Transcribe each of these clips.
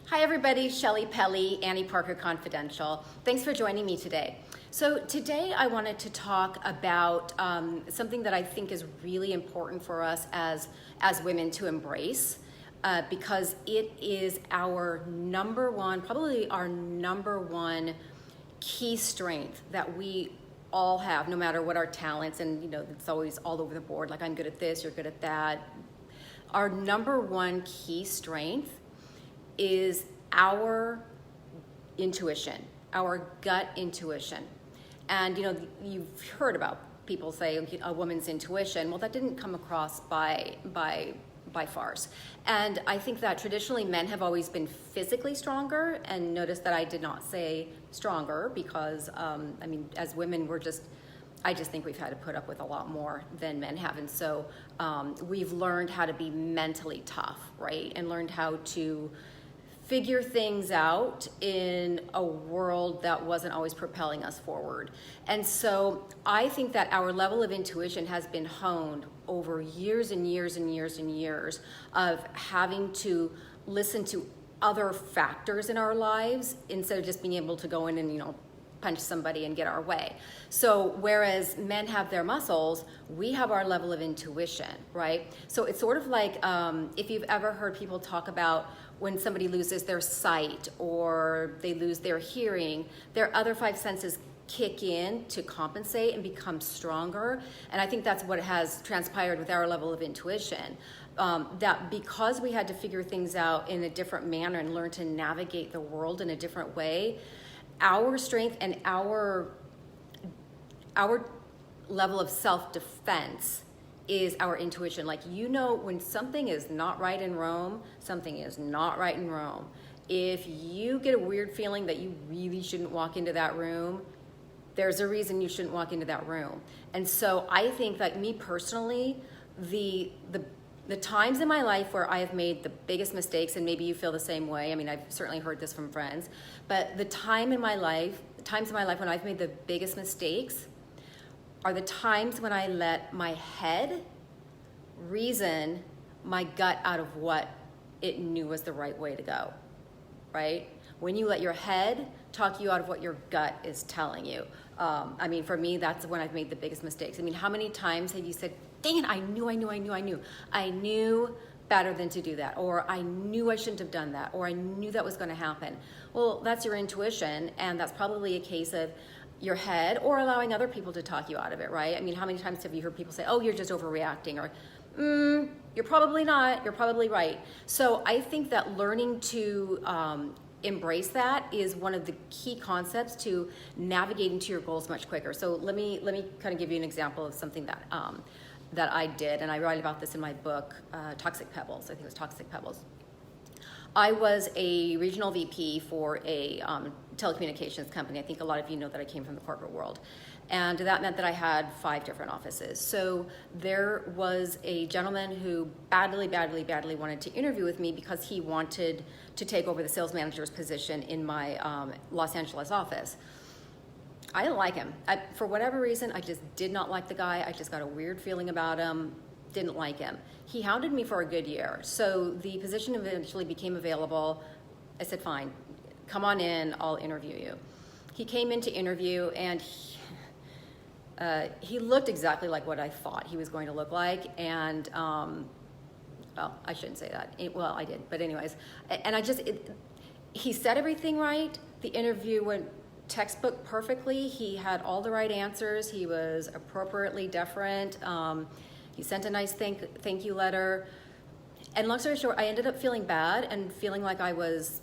Hi everybody, Shelli, Pelly, Annie Parker Confidential. Thanks for joining me today. So today I wanted to talk about something that I think is really important for us as women to embrace because it is our number one, probably our number one key strength that we all have, no matter what our talents, and it's always all over the board, like I'm good at this, you're good at that. Our number one key strength is our intuition, our gut intuition. And you've heard about people say a woman's intuition. Well, that didn't come across by farce. And I think that traditionally men have always been physically stronger, and notice that I did not say stronger because as women I just think we've had to put up with a lot more than men have. And so we've learned how to be mentally tough, right? And learned how to figure things out in a world that wasn't always propelling us forward. And so I think that our level of intuition has been honed over years and years and years and years of having to listen to other factors in our lives instead of just being able to go in and punch somebody and get our way. So whereas men have their muscles, we have our level of intuition, right? So it's sort of like if you've ever heard people talk about when somebody loses their sight or they lose their hearing, their other five senses kick in to compensate and become stronger. And I think that's what has transpired with our level of intuition. That because we had to figure things out in a different manner and learn to navigate the world in a different way, our strength and our level of self-defense is our intuition. Like, when something is not right in Rome, something is not right in Rome. If you get a weird feeling that you really shouldn't walk into that room, there's a reason you shouldn't walk into that room. And so I think that me personally, the times in my life where I have made the biggest mistakes, and maybe you feel the same way. I've certainly heard this from friends, but the times in my life when I've made the biggest mistakes are the times when I let my head reason my gut out of what it knew was the right way to go, right? When you let your head talk you out of what your gut is telling you. For me, that's when I've made the biggest mistakes. How many times have you said, dang it, I knew better than to do that, or I knew I shouldn't have done that, or I knew that was going to happen. Well, that's your intuition, and that's probably a case of your head or allowing other people to talk you out of it, right? How many times have you heard people say, oh, you're just overreacting, or you're probably not, you're probably right. So I think that learning to embrace that is one of the key concepts to navigating to your goals much quicker. So let me kind of give you an example of something that I did, and I write about this in my book, Toxic Pebbles. I think it was Toxic Pebbles. I was a regional VP for a telecommunications company. I think a lot of you know that I came from the corporate world. And that meant that I had 5 different offices. So there was a gentleman who badly wanted to interview with me because he wanted to take over the sales manager's position in my Los Angeles office. I didn't like him. For whatever reason, I just did not like the guy. I just got a weird feeling about him. Didn't like him. He hounded me for a good year. So the position eventually became available. I said, fine, come on in, I'll interview you. He came in to interview, and he looked exactly like what I thought he was going to look like. And, well, I shouldn't say that. Well, I did, but anyways. And he said everything right. The interview went textbook perfectly. He had all the right answers. He was appropriately deferent. He sent a nice thank you letter. And long story short, I ended up feeling bad and feeling like I was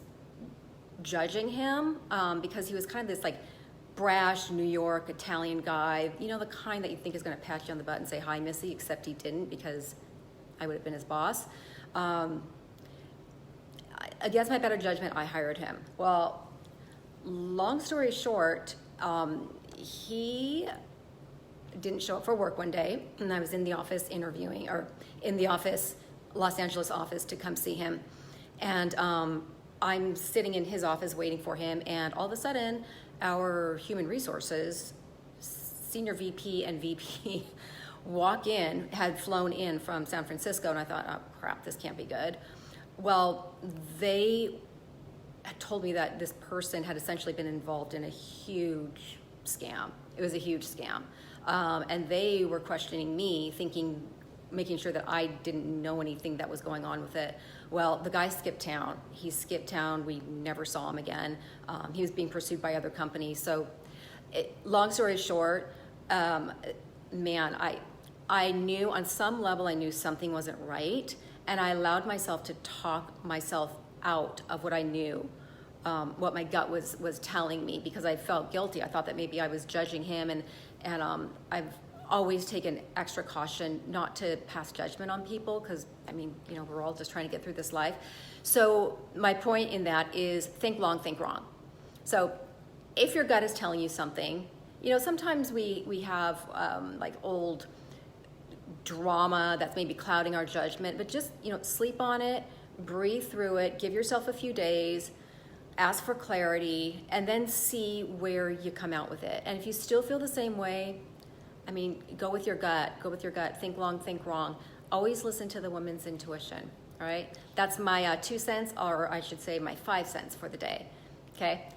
judging him because he was kind of this like brash New York Italian guy, the kind that you think is going to pat you on the butt and say, hi, Missy, except he didn't because I would have been his boss. Against my better judgment, I hired him. Well, long story short, he didn't show up for work one day, and I was in the office interviewing, or in the office, Los Angeles office, to come see him. And I'm sitting in his office waiting for him, and all of a sudden, our human resources, senior VP and VP had flown in from San Francisco, and I thought, oh crap, this can't be good. Well, they had told me that this person had essentially been involved in a huge scam. It was a huge scam. And they were questioning me, making sure that I didn't know anything that was going on with it. Well, the guy skipped town. He skipped town. We never saw him again. He was being pursued by other companies. So long story short, man, I knew on some level, I knew something wasn't right. And I allowed myself to talk myself out of what I knew, what my gut was telling me, because I felt guilty. I thought that maybe I was judging him, and I've always taken extra caution not to pass judgment on people, because I mean, you know, we're all just trying to get through this life. So my point in that is think long, think wrong. So if your gut is telling you something, you know, sometimes we have like old drama that's maybe clouding our judgment, but just, you know, sleep on it, breathe through it, give yourself a few days, ask for clarity, and then see where you come out with it. And if you still feel the same way, I mean, go with your gut, think long, think wrong. Always listen to the woman's intuition, all right? That's my 2 cents, or I should say my 5 cents for the day, okay?